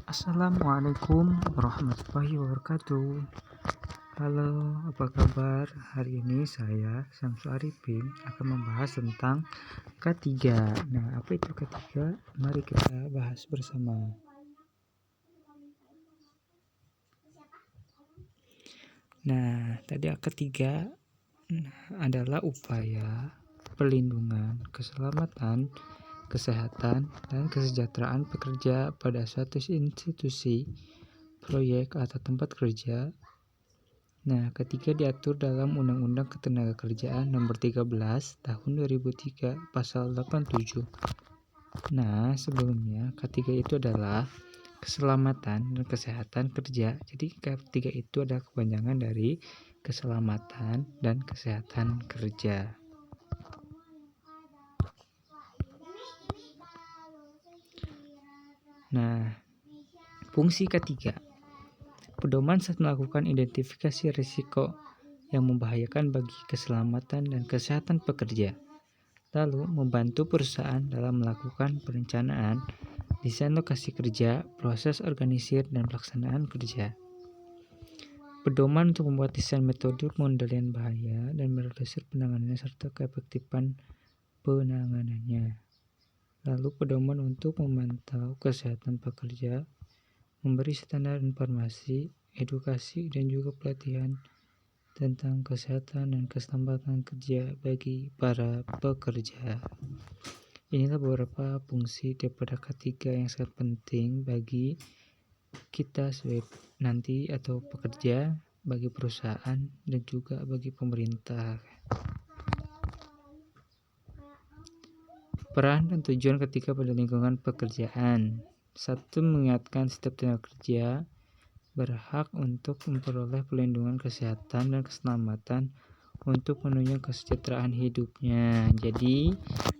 Assalamualaikum warahmatullahi wabarakatuh. Halo, apa kabar? Hari ini saya, Syamsul Arifin, akan membahas tentang K3. Nah, apa itu K3? Mari kita bahas bersama. Nah, tadi K3 adalah upaya perlindungan, keselamatan, kesehatan, dan kesejahteraan pekerja pada suatu institusi, proyek, atau tempat kerja. Nah, ketiga diatur dalam Undang-Undang Ketenagakerjaan Nomor 13 Tahun 2003 Pasal 87. Nah, sebelumnya ketiga itu adalah keselamatan dan kesehatan kerja. Jadi ketiga itu adalah kepanjangan dari keselamatan dan kesehatan kerja. Nah, fungsi ketiga, pedoman saat melakukan identifikasi risiko yang membahayakan bagi keselamatan dan kesehatan pekerja. Lalu, membantu perusahaan dalam melakukan perencanaan, desain lokasi kerja, proses organisir, dan pelaksanaan kerja. Pedoman untuk membuat desain metode pengendalian bahaya dan merealisir penanganannya serta keefektifan penanganannya. Lalu, pedoman untuk memantau kesehatan pekerja, memberi standar informasi, edukasi, dan juga pelatihan tentang kesehatan dan keselamatan kerja bagi para pekerja. Inilah beberapa fungsi daripada K3 yang sangat penting bagi kita sebagai nanti atau pekerja, bagi perusahaan, dan juga bagi pemerintah. Peran dan tujuan K3 pada lingkungan pekerjaan. 1. Mengingatkan setiap tenaga kerja berhak untuk memperoleh perlindungan kesehatan dan keselamatan untuk menunjang kesejahteraan hidupnya. Jadi,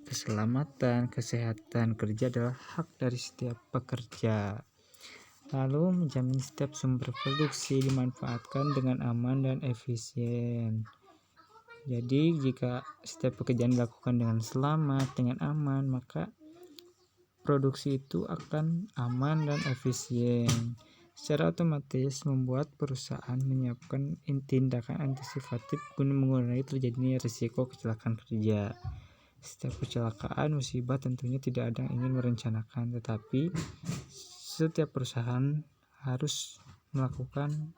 keselamatan, kesehatan kerja adalah hak dari setiap pekerja. Lalu, menjamin setiap sumber produksi dimanfaatkan dengan aman dan efisien. Jadi, jika setiap pekerjaan dilakukan dengan selamat, dengan aman, maka produksi itu akan aman dan efisien. Secara otomatis membuat perusahaan menyiapkan tindakan antisipatif guna mengurangi terjadinya risiko kecelakaan kerja. Setiap kecelakaan musibah tentunya tidak ada yang ingin merencanakan, tetapi setiap perusahaan harus melakukan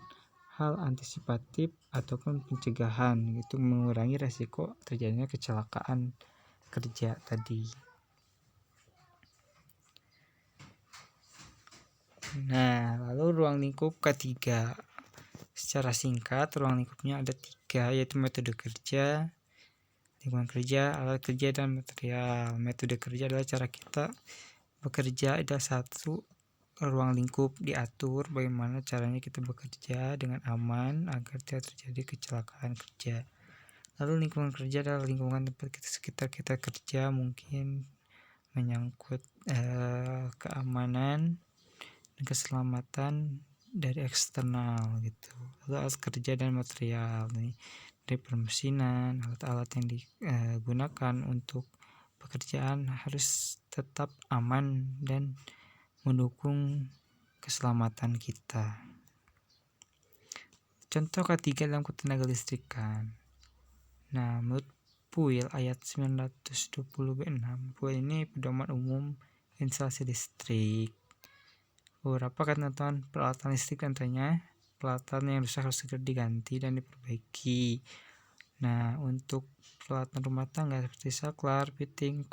hal antisipatif ataupun pencegahan itu mengurangi risiko terjadinya kecelakaan kerja tadi. Nah, lalu ruang lingkup K3. Secara singkat, ruang lingkupnya ada 3, yaitu metode kerja, lingkungan kerja, alat kerja, dan material. Metode kerja adalah cara kita bekerja, ada 1 ruang lingkup diatur bagaimana caranya kita bekerja dengan aman agar tidak terjadi kecelakaan kerja. Lalu lingkungan kerja adalah lingkungan tempat sekitar kita kerja, mungkin menyangkut keamanan dan keselamatan dari eksternal gitu. Lalu alat kerja dan material nih, dari permesinan, alat-alat yang digunakan untuk pekerjaan harus tetap aman dan mendukung keselamatan kita. Contoh K3 dalam ketenaga listrikan. Nah, menurut PUIL ayat 920B6, PUIL ini pedoman umum instalasi listrik. Beberapa ketentuan peralatan listrik antaranya peralatan yang rusak harus segera diganti dan diperbaiki. Nah, untuk peralatan rumah tangga seperti saklar, fitting,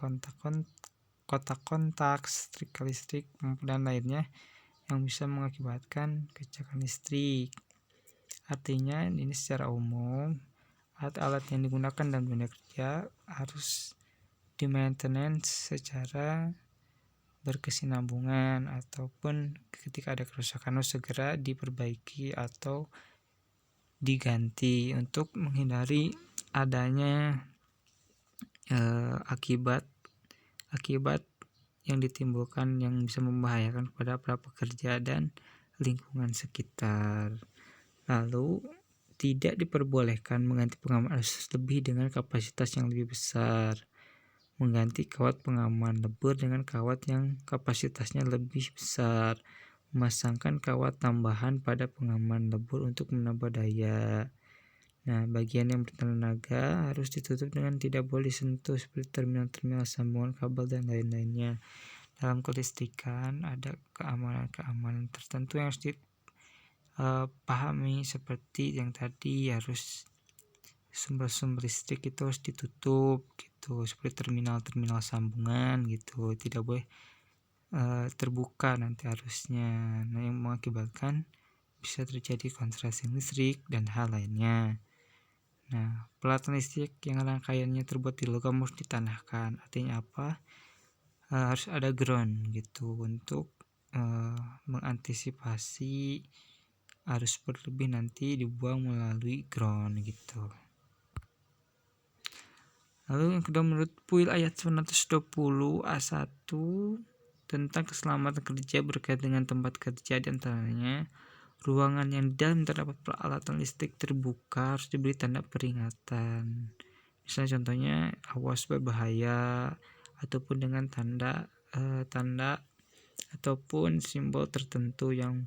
kotak-kontak, setrika listrik, dan lainnya yang bisa mengakibatkan kecelakaan listrik. Artinya ini secara umum alat-alat yang digunakan dalam dunia kerja harus di-maintenance secara berkesinambungan, ataupun ketika ada kerusakan harus segera diperbaiki atau diganti untuk menghindari adanya akibat yang ditimbulkan yang bisa membahayakan kepada para pekerja dan lingkungan sekitar. Lalu, tidak diperbolehkan mengganti pengaman arus lebih dengan kapasitas yang lebih besar, mengganti kawat pengaman lebur dengan kawat yang kapasitasnya lebih besar, memasangkan kawat tambahan pada pengaman lebur untuk menambah daya. Nah, bagian yang bertenaga harus ditutup dengan tidak boleh disentuh seperti terminal-terminal sambungan kabel dan lain-lainnya. Dalam kelistrikan ada keamanan-keamanan tertentu yang harus dipahami seperti yang tadi, harus sumber-sumber listrik itu harus ditutup gitu, seperti terminal-terminal sambungan gitu, tidak boleh terbuka nanti arusnya. Nah, yang mengakibatkan bisa terjadi kontrasi listrik dan hal lainnya. Nah, pelatan listrik yang rangkaiannya terbuat di logam harus ditanahkan. Artinya apa? Harus ada ground gitu untuk mengantisipasi arus berlebih nanti dibuang melalui ground gitu. Lalu yang kedua, menurut PUIL ayat 120 A1 tentang keselamatan kerja berkait dengan tempat kerja, di antaranya ruangan yang di dalam terdapat peralatan listrik terbuka harus diberi tanda peringatan. Misalnya contohnya awas berbahaya, ataupun dengan tanda ataupun simbol tertentu yang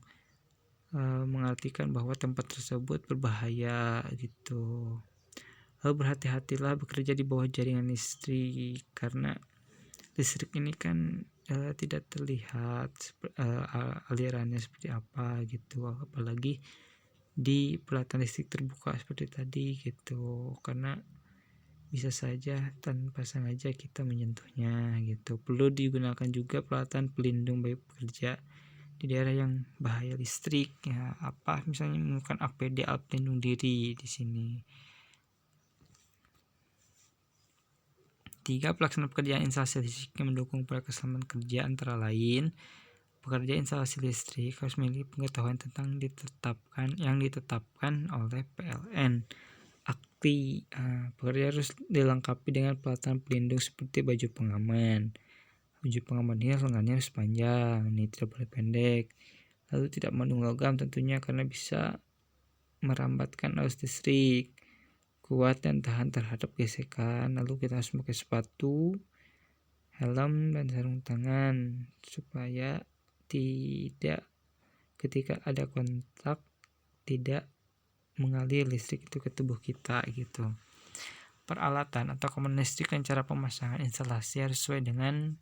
mengartikan bahwa tempat tersebut berbahaya gitu. Lalu berhati-hatilah bekerja di bawah jaringan listrik, karena listrik ini kan tidak terlihat alirannya seperti apa gitu, apalagi di pelatan listrik terbuka seperti tadi gitu, karena bisa saja tanpa sengaja kita menyentuhnya gitu. Perlu digunakan juga peralatan pelindung bagi pekerja di daerah yang bahaya listrik, ya apa misalnya menggunakan APD, alat pelindung diri di sini. 3. Pelaksanaan pekerjaan instalasi listrik yang mendukung upaya keselamatan kerja antara lain pekerja instalasi listrik harus memiliki pengetahuan tentang yang ditetapkan oleh PLN. Akti pekerja harus dilengkapi dengan peralatan pelindung seperti baju pengaman. Baju pengaman ini lengannya harus panjang, ini tidak boleh pendek. Lalu tidak mengandung logam tentunya, karena bisa merambatkan arus listrik, kuat dan tahan terhadap gesekan. Lalu kita harus pakai sepatu, helm dan sarung tangan supaya tidak ketika ada kontak tidak mengalir listrik itu ke tubuh kita gitu. Peralatan atau komponen listrik dan cara pemasangan instalasi harus sesuai dengan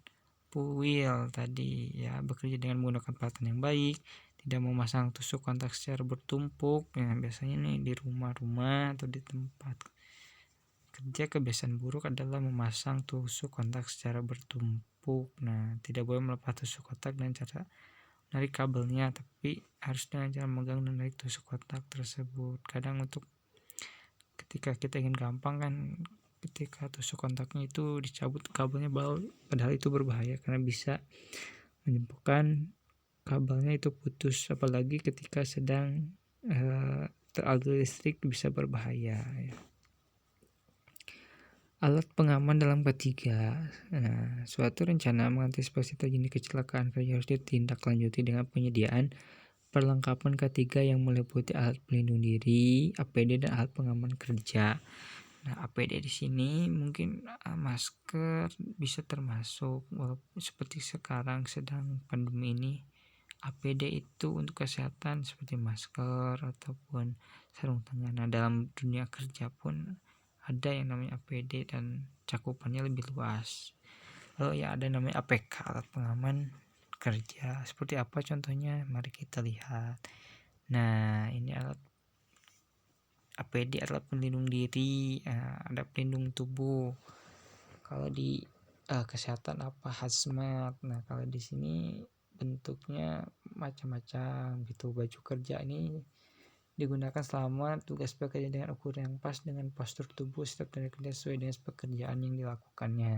PUIL tadi ya, bekerja dengan menggunakan peralatan yang baik, tidak memasang tusuk kontak secara bertumpuk. Ya, biasanya nih di rumah-rumah atau di tempat kerja kebiasaan buruk adalah memasang tusuk kontak secara bertumpuk. Nah, tidak boleh melepas tusuk kontak dengan cara menarik kabelnya, tapi harus dengan cara memegang dan menarik tusuk kontak tersebut. Kadang untuk ketika kita ingin gampang kan, ketika tusuk kontaknya itu dicabut kabelnya, padahal itu berbahaya karena bisa menyebabkan kabelnya itu putus, apalagi ketika sedang teraliri listrik bisa berbahaya ya. Alat pengaman dalam ketiga. Nah, suatu rencana mengantisipasi terjadi kecelakaan kerja harus ditindaklanjuti dengan penyediaan perlengkapan ketiga yang meliputi alat pelindung diri, APD dan alat pengaman kerja. Nah, APD di sini mungkin masker bisa termasuk, walaupun seperti sekarang sedang pandemi ini, APD itu untuk kesehatan seperti masker ataupun sarung tangan. Nah, dalam dunia kerja pun ada yang namanya APD dan cakupannya lebih luas. Lalu ya ada namanya APK, alat pengaman kerja. Seperti apa contohnya? Mari kita lihat. Nah, ini alat APD, alat pelindung diri, ada pelindung tubuh. Kalau di kesehatan apa, hazmat. Nah, kalau di sini bentuknya macam-macam gitu. Baju kerja ini digunakan selama tugas pekerja dengan ukuran yang pas dengan postur tubuh setiap tenaga kerja sesuai dengan pekerjaan yang dilakukannya.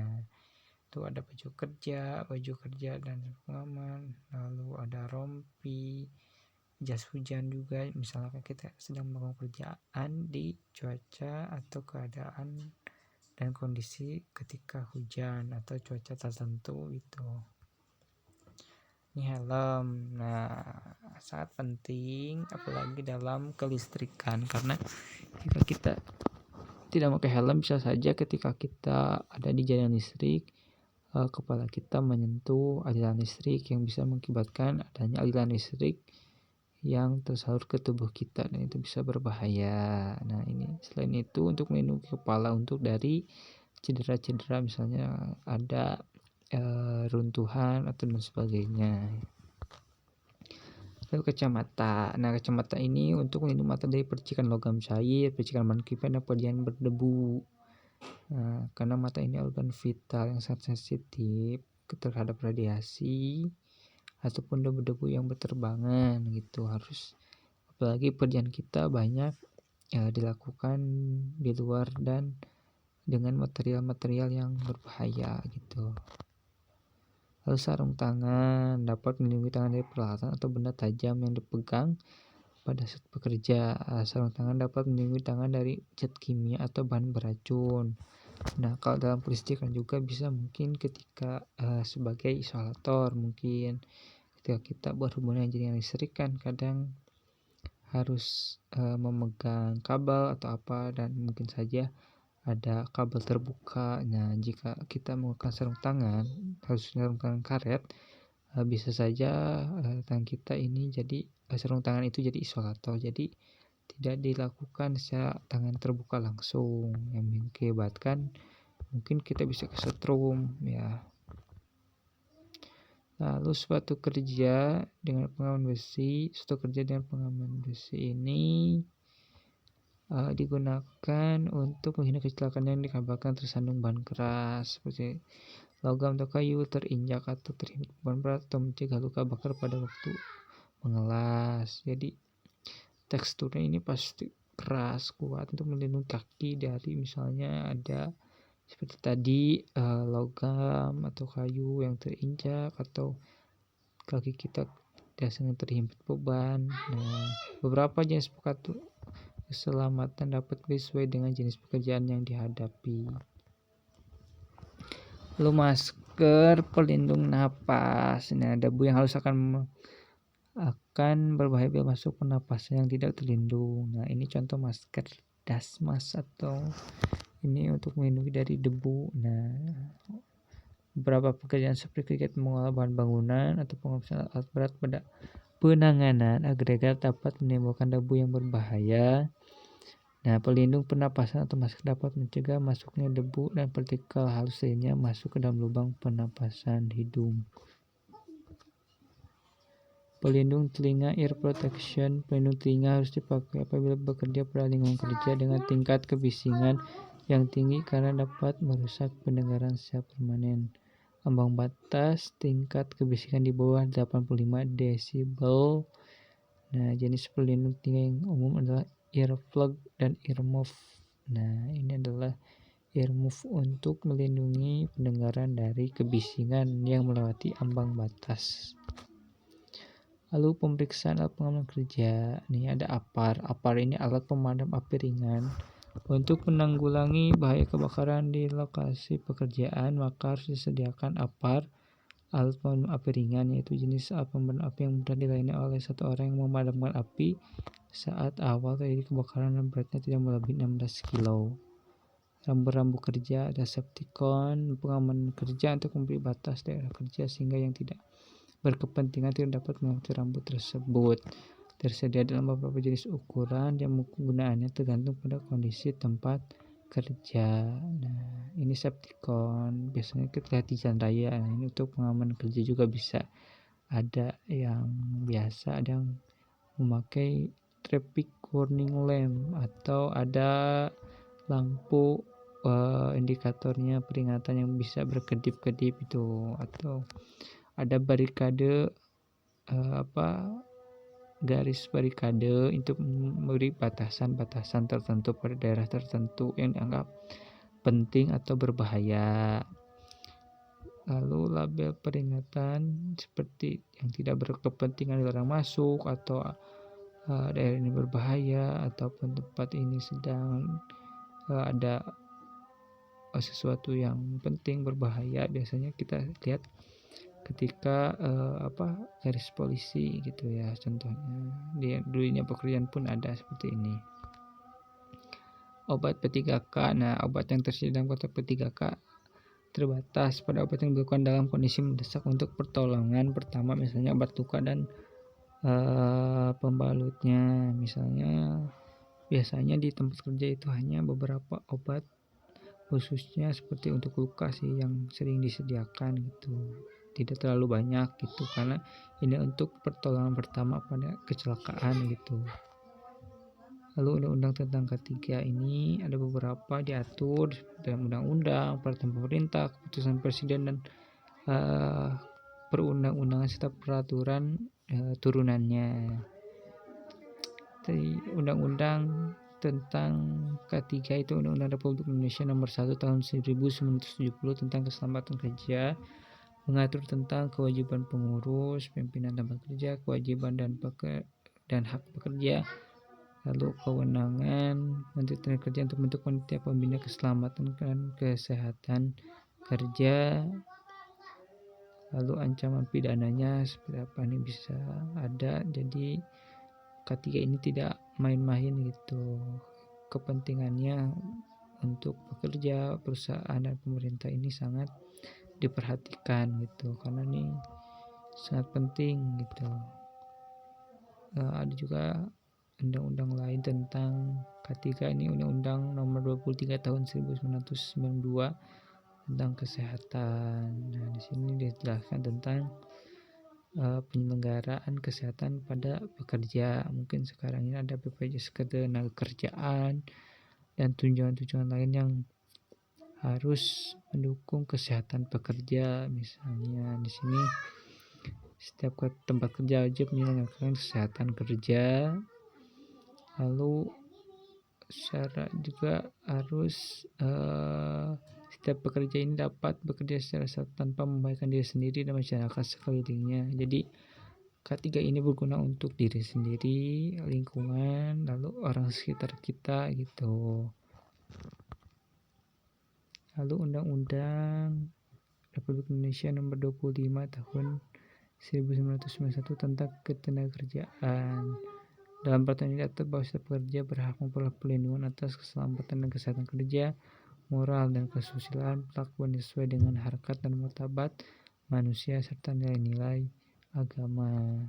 Itu ada baju kerja dan pengaman, lalu ada rompi, jas hujan juga, misalnya kita sedang melakukan pekerjaan di cuaca atau keadaan dan kondisi ketika hujan atau cuaca tertentu itu. Ini helm. Nah, sangat penting apalagi dalam kelistrikan, karena jika kita tidak pakai helm bisa saja ketika kita ada di jaringan listrik kepala kita menyentuh aliran listrik yang bisa mengakibatkan adanya aliran listrik yang tersalur ke tubuh kita dan itu bisa berbahaya. Nah, ini selain itu untuk melindungi kepala untuk dari cedera-cedera misalnya ada runtuhan atau dan sebagainya. Lalu kacamata. Nah, kacamata ini untuk melindungi mata dari percikan logam cair, percikan ban kipas dan padian berdebu. Nah, karena mata ini organ vital yang sangat sensitif terhadap radiasi ataupun debu-debu yang berterbangan gitu. Harus apalagi pekerjaan kita banyak dilakukan di luar dan dengan material-material yang berbahaya gitu. Lalu sarung tangan dapat melindungi tangan dari peralatan atau benda tajam yang dipegang pada saat bekerja. Sarung tangan dapat melindungi tangan dari zat kimia atau bahan beracun. Nah, kalau dalam kelistrikan juga bisa mungkin ketika sebagai isolator, mungkin ketika kita berhubungan dengan listrik kan kadang harus memegang kabel atau apa dan mungkin saja ada kabel terbuka. Nah, jika kita menggunakan sarung tangan, harus sarung tangan karet, bisa saja tangan kita ini jadi sarung tangan itu jadi isolator. Jadi tidak dilakukan secara tangan terbuka langsung yang mengakibatkan mungkin kita bisa kesetrum ya. Lalu sepatu kerja dengan pengaman besi. Sepatu kerja dengan pengaman besi ini digunakan untuk menghindari kecelakaan yang dikabarkan tersandung bahan keras seperti logam atau kayu terinjak atau terhimpit beban berat atau mencegah luka bakar pada waktu mengelas. Jadi teksturnya ini pasti keras kuat untuk melindungi kaki dari misalnya ada seperti tadi logam atau kayu yang terinjak atau kaki kita biasanya terhimpit beban. Nah, beberapa jenis sepatu keselamatan dapat sesuai dengan jenis pekerjaan yang dihadapi. Lalu masker pelindung napas. Nah, debu yang halus akan berbahaya bila masuk pernapasan yang tidak terlindung. Nah, ini contoh masker dasmas atau ini untuk melindungi dari debu. Nah, beberapa pekerjaan seperti kegiatan mengolah bahan bangunan atau pengoperasian alat berat pada penanganan agregat dapat menimbulkan debu yang berbahaya. Nah, pelindung pernapasan atau masker dapat mencegah masuknya debu dan partikel halus lainnya masuk ke dalam lubang pernapasan hidung. Pelindung telinga ear protection. Pelindung telinga harus dipakai apabila bekerja pada lingkungan kerja dengan tingkat kebisingan yang tinggi karena dapat merusak pendengaran secara permanen. Ambang batas tingkat kebisingan di bawah 85 desibel. Nah, jenis pelindung telinga yang umum adalah earplug dan earmuff. Nah, ini adalah earmuff untuk melindungi pendengaran dari kebisingan yang melewati ambang batas. Lalu pemeriksaan alat pengaman kerja. Ini ada APAR. APAR ini alat pemadam api ringan. Untuk menanggulangi bahaya kebakaran di lokasi pekerjaan, maka harus disediakan APAR, alat pemadam api ringan, yaitu jenis alat pemadam api yang mudah dilayani oleh satu orang yang memadamkan api saat awal terjadi kebakaran dan beratnya tidak melebihi 16 kg. Rambu-rambu kerja, ada septicon, pengaman kerja untuk memberi batas daerah kerja sehingga yang tidak berkepentingan tidak dapat melewati rambu tersebut. Tersedia dalam beberapa jenis ukuran yang penggunaannya tergantung pada kondisi tempat kerja. Nah, ini septicon biasanya kita lihat di jalan raya. Nah, ini untuk pengaman kerja juga bisa. Ada yang biasa, ada yang memakai traffic warning lamp atau ada lampu indikatornya peringatan yang bisa berkedip-kedip itu, atau ada barikade garis barikade untuk memberi batasan-batasan tertentu pada daerah tertentu yang dianggap penting atau berbahaya. Lalu label peringatan seperti yang tidak berkepentingan dilarang masuk atau daerah ini berbahaya ataupun tempat ini sedang ada sesuatu yang penting berbahaya. Biasanya kita lihat ketika garis polisi gitu ya, contohnya di dunia pekerjaan pun ada seperti ini. Obat P3K. Nah, obat yang tersedia dalam kotak P3K terbatas pada obat yang dibutuhkan dalam kondisi mendesak untuk pertolongan pertama, misalnya obat luka dan pembalutnya. Misalnya biasanya di tempat kerja itu hanya beberapa obat khususnya seperti untuk luka sih yang sering disediakan gitu, tidak terlalu banyak gitu, karena ini untuk pertolongan pertama pada kecelakaan gitu. Lalu undang-undang tentang K3 ini ada beberapa diatur dalam undang-undang, peraturan pemerintah, keputusan presiden, dan perundang-undangan serta peraturan turunannya. Dari undang-undang tentang K3 itu Undang-Undang Republik Indonesia Nomor 1 Tahun 1970 tentang keselamatan kerja, mengatur tentang kewajiban pengurus, pimpinan tempat kerja, kewajiban dan hak pekerja. Lalu kewenangan Menteri Tenaga Kerja untuk membentuk panitia pembina keselamatan dan kesehatan kerja. Lalu ancaman pidananya seperti apa ini bisa ada. Jadi K3 ini tidak main-main gitu. Kepentingannya untuk pekerja, perusahaan, dan pemerintah ini sangat diperhatikan gitu, karena ini sangat penting gitu. Ada juga undang-undang lain tentang K3 ini, Undang-Undang Nomor 23 Tahun 1992 tentang kesehatan. Nah, di sini dijelaskan tentang penyelenggaraan kesehatan pada pekerja. Mungkin sekarang ini ada BPJS Ketenagakerjaan dan tunjangan-tunjangan lain yang harus mendukung kesehatan pekerja. Misalnya di sini setiap tempat kerja wajib menyelenggarakan kesehatan kerja. Lalu syarat juga harus setiap pekerja ini dapat bekerja secara sehat tanpa membahayakan diri sendiri dan masyarakat sekelilingnya. Jadi K3 ini berguna untuk diri sendiri, lingkungan, lalu orang sekitar kita gitu. Lalu Undang-Undang Republik Indonesia Nomor 25 Tahun 1991 tentang Ketenagakerjaan. Dalam peraturan ini diatur bahwa setiap pekerja berhak memperoleh perlindungan atas keselamatan dan kesehatan kerja, moral dan kesusilaan, perlakuan sesuai dengan harkat dan martabat manusia, serta nilai-nilai agama.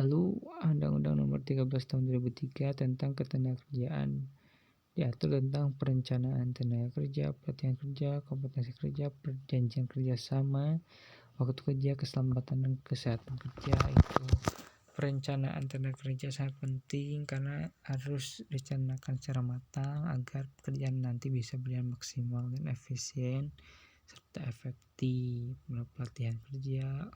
Lalu Undang-Undang Nomor 13 Tahun 2003 tentang Ketenagakerjaan diatur tentang perencanaan tenaga kerja, pelatihan kerja, kompetensi kerja, perjanjian kerjasama, waktu kerja, keselamatan dan kesehatan kerja. Itu perencanaan tenaga kerja sangat penting karena harus direncanakan secara matang agar pekerjaan nanti bisa berjalan maksimal dan efisien serta efektif. Pelatihan kerja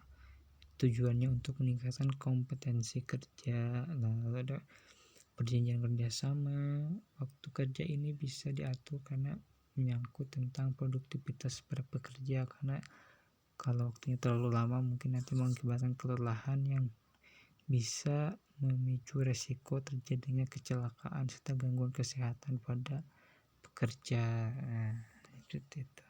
tujuannya untuk meningkatkan kompetensi kerja. Lalu ada perjanjian kerjasama. Waktu kerja ini bisa diatur karena menyangkut tentang produktivitas para pekerja, karena kalau waktunya terlalu lama mungkin nanti mengakibatkan kelelahan yang bisa memicu resiko terjadinya kecelakaan serta gangguan kesehatan pada pekerja. Itu.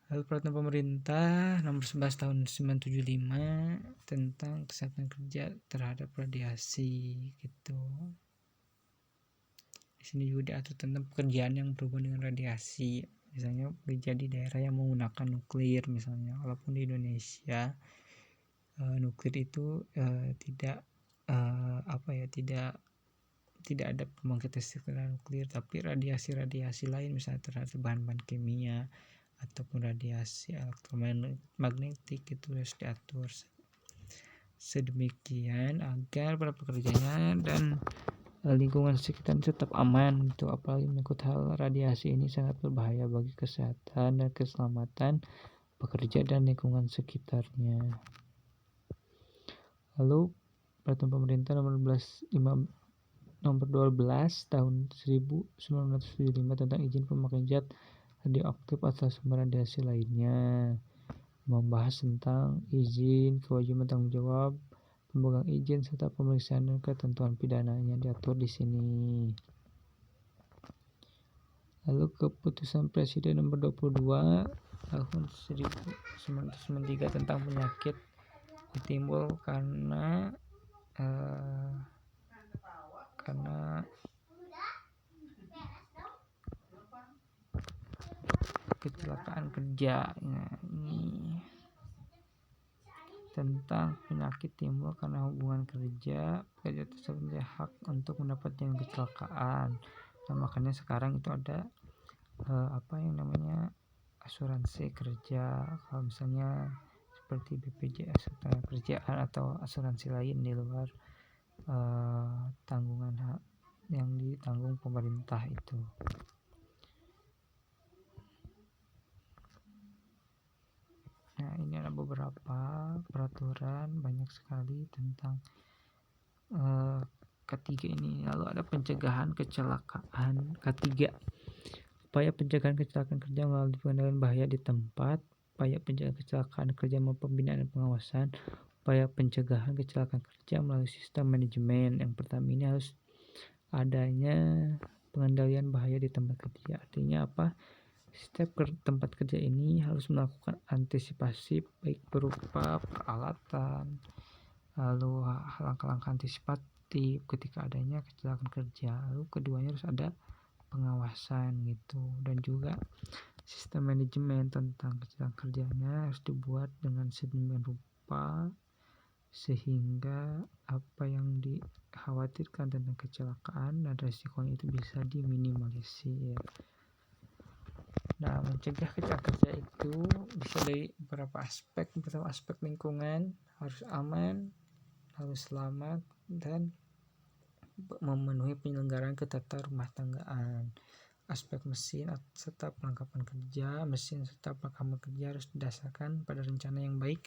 Lalu peraturan pemerintah Nomor 11 Tahun 1975 tentang kesehatan kerja terhadap radiasi gitu. Di sini juga diatur tentang pekerjaan yang berhubungan dengan radiasi. Misalnya bekerja di daerah yang menggunakan nuklir misalnya. Walaupun di Indonesia nuklir itu tidak ada pembangkit listrik nuklir, tapi radiasi lain misalnya terhadap bahan-bahan kimia ataupun radiasi elektromagnetik itu harus diatur sedemikian agar para pekerjanya dan lingkungan sekitar tetap aman gitu. Apalagi menyangkut hal radiasi ini sangat berbahaya bagi kesehatan dan keselamatan pekerja dan lingkungan sekitarnya. Lalu peraturan pemerintah Nomor 12 Tahun 1975 tentang izin pemakaian zat radioaktif atau sumber radiasi lainnya, membahas tentang izin, kewajiban tanggung jawab pemegang izin serta pemeriksaan dan ketentuan pidananya diatur di sini. Lalu keputusan Presiden Nomor 22 Tahun 1993 tentang penyakit timbul karena kecelakaan kerja. Nah, ini tentang penyakit timbul karena hubungan kerja. Pekerja tersebut punya hak untuk mendapat yang kecelakaan. Nah, makanya sekarang itu ada apa yang namanya asuransi kerja. Kalau misalnya seperti BPJS Ketenagakerjaan atau asuransi lain di luar tanggungan hak yang ditanggung pemerintah itu. Nah, ini ada beberapa peraturan banyak sekali tentang K3 ini. Lalu ada pencegahan kecelakaan K3. Upaya pencegahan kecelakaan kerja melalui pengendalian bahaya di tempat, upaya pencegahan kecelakaan kerja melalui pembinaan dan pengawasan, upaya pencegahan kecelakaan kerja melalui sistem manajemen. Yang pertama ini harus adanya pengendalian bahaya di tempat kerja. Artinya apa? Setiap tempat kerja ini harus melakukan antisipasi baik berupa peralatan, lalu langkah-langkah antisipatif ketika adanya kecelakaan kerja. Lalu keduanya harus ada pengawasan gitu, dan juga sistem manajemen tentang kecelakaan kerjanya harus dibuat dengan sedemikian rupa sehingga apa yang dikhawatirkan tentang kecelakaan dan resikonya itu bisa diminimalisir. Nah, mencegah kecelakaan kerja itu bisa dari beberapa aspek. Pertama, aspek lingkungan harus aman, harus selamat, dan memenuhi penyelenggaraan ketata rumah tanggaan. Aspek mesin serta perlengkapan kerja, mesin serta perlengkapan kerja harus didasarkan pada rencana yang baik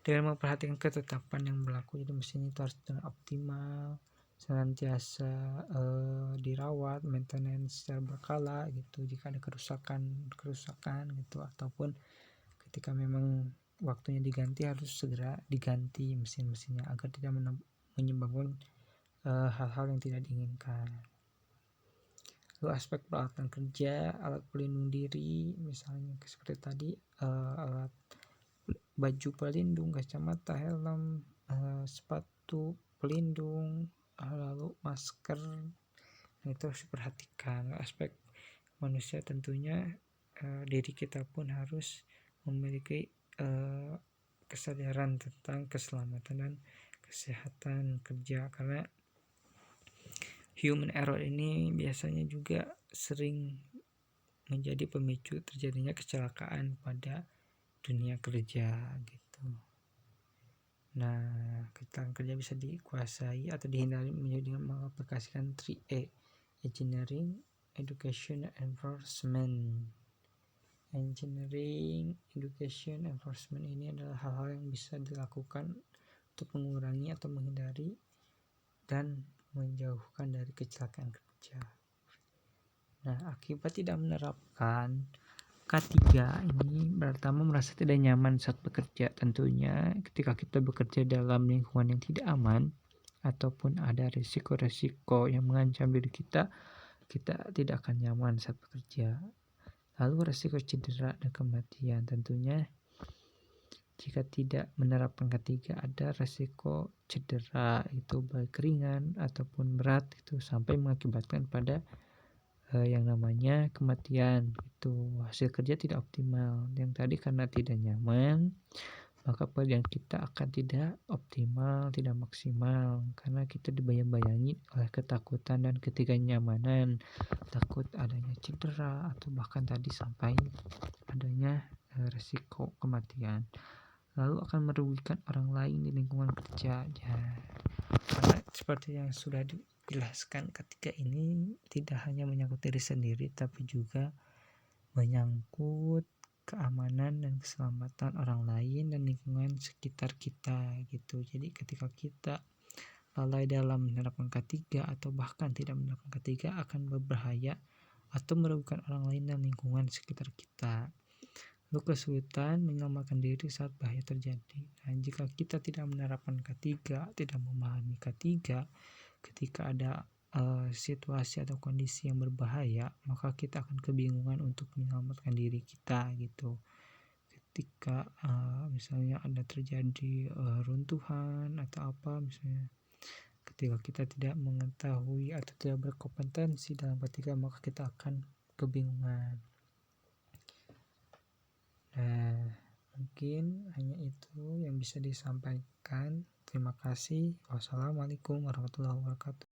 dengan memperhatikan ketetapan yang berlaku. Jadi mesin itu harus dengan optimal, senantiasa dirawat, maintenance secara berkala gitu. Jika ada kerusakan gitu, ataupun ketika memang waktunya diganti harus segera diganti mesin-mesinnya agar tidak menyebabkan hal-hal yang tidak diinginkan. Lalu aspek peralatan kerja, alat pelindung diri, misalnya seperti tadi alat baju pelindung, kacamata, helm, sepatu pelindung, lalu masker. Nah, itu harus diperhatikan. Aspek manusia tentunya diri kita pun harus memiliki kesadaran tentang keselamatan dan kesehatan kerja, karena human error ini biasanya juga sering menjadi pemicu terjadinya kecelakaan pada dunia kerja gitu. Nah, kecelakaan kerja bisa dikuasai atau dihindari dengan mengaplikasikan 3E: engineering, education, enforcement. Engineering, education, enforcement ini adalah hal-hal yang bisa dilakukan untuk mengurangi atau menghindari dan menjauhkan dari kecelakaan kerja. Nah, akibat tidak menerapkan K3 ini pertama merasa tidak nyaman saat bekerja. Tentunya ketika kita bekerja dalam lingkungan yang tidak aman ataupun ada risiko-risiko yang mengancam diri kita, kita tidak akan nyaman saat bekerja. Lalu risiko cedera dan kematian. Tentunya jika tidak menerapkan K3 ada risiko cedera, itu baik ringan ataupun berat, itu sampai mengakibatkan pada yang namanya kematian. Itu hasil kerja tidak optimal. Yang tadi karena tidak nyaman, maka pekerjaan kita akan tidak optimal, tidak maksimal, karena kita dibayang-bayangi oleh ketakutan dan ketidaknyamanan, takut adanya cedera atau bahkan tadi sampai adanya risiko kematian. Lalu akan merugikan orang lain di lingkungan kerja. Karena seperti yang sudah dijelaskan, ketika ini tidak hanya menyangkut diri sendiri, tapi juga menyangkut keamanan dan keselamatan orang lain dan lingkungan sekitar kita gitu. Jadi ketika kita lalai dalam menerapkan K3 atau bahkan tidak menerapkan K3 akan berbahaya atau merugikan orang lain dan lingkungan sekitar kita. Lalu kesulitan menyelamatkan diri saat bahaya terjadi. Nah, jika kita tidak menerapkan K3, tidak memahami K3, ketika ada situasi atau kondisi yang berbahaya, maka kita akan kebingungan untuk menyelamatkan diri kita gitu. Ketika misalnya ada terjadi runtuhan atau apa misalnya, ketika kita tidak mengetahui atau tidak berkompetensi dalam K3, maka kita akan kebingungan. Nah, mungkin hanya itu yang bisa disampaikan. Terima kasih. Wassalamualaikum warahmatullahi wabarakatuh.